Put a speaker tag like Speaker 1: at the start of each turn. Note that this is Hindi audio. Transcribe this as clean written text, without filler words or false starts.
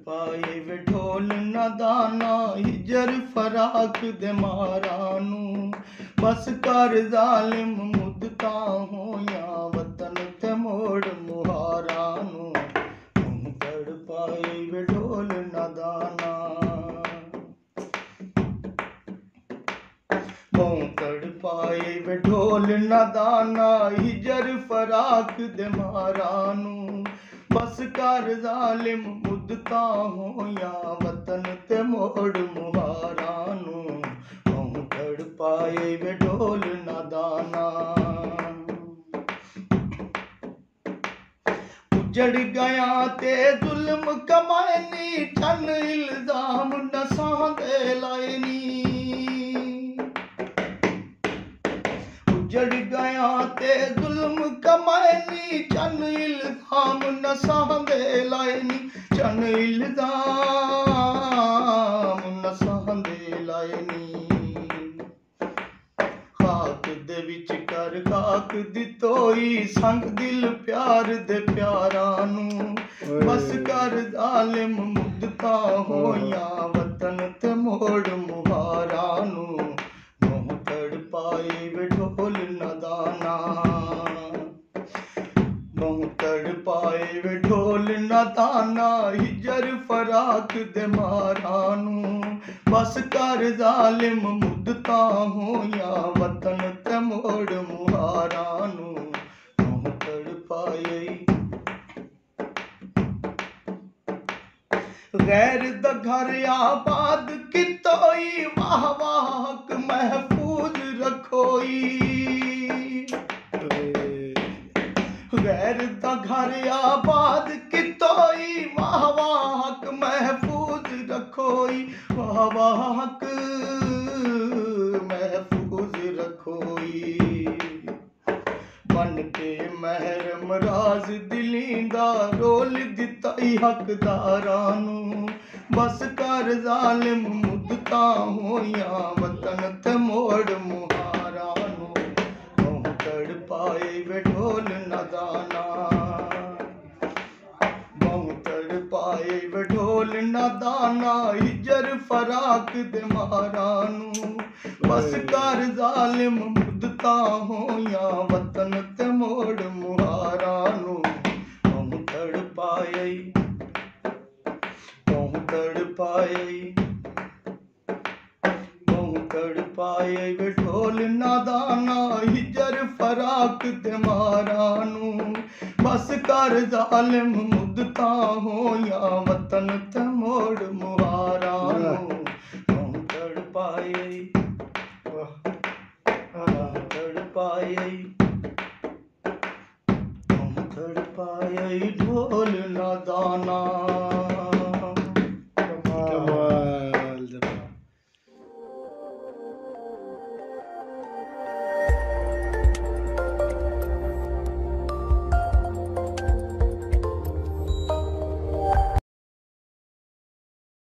Speaker 1: पाए वे ढोल नादाना हिजर फराक दे मारानू बस कर जालिम मुद्दता होया वतन ते मोड़ मुहारानू तड़ पाए वे ढोल नादाना तड़ पाए वे ढोल नादाना हिजर फराक दे मारानू बस कर जालिम मुद्दता होया वतन ते मोड़ मुहारानू तड़ पाए वे ढोल नादाना उजड़ गया ते जुल्म कमायनी ठन इल्जाम नसां दे लायनी उजड़ गया ते जुल्म कमायनी चन इल्जाम नसां दे लायनी चन इल्जाम नसां दे लायनी खाक दे विच कर खाक दी तोई संग दिल प्यार दे प्यारानू बस कर जालिम मुद्दता होया वतन ते मोड़ मुहारानू तड़ पाए वे ढोल नादाना तड़ पाए वे ढोल नादाना हिजर फराक दे मारानू बस कर जालिम मुद्दता होया वतन ते मोड़ मुहारानू तड़ पाए गैर द घर आबाद कितोई वाह वाह महफूज रखोई गैर द घर आबाद कितोई वाह वाह महफूज रखोई वाह वाह महफूज रखोई बन के महरम राज दिलींदा रोल दिता हकदारानू बस कर जालिम मुद्दता होया वतन ते मोड़ मुहारानू तड़ पाए वे ढोल नादाना तड़ पाए वे ढोल नादाना हिजर फराक दे मारानू बस कर जालिम मुद्दता होया वतन ते मोड़ मुहारानू तड़ पाए तड़ पाए वे ढोल नादाना हिजर फराक दे मारानू बस कर जालिम मुद्दता होया वतन ते मोड़ मुहारानू तड़ पाए ढोल नादाना।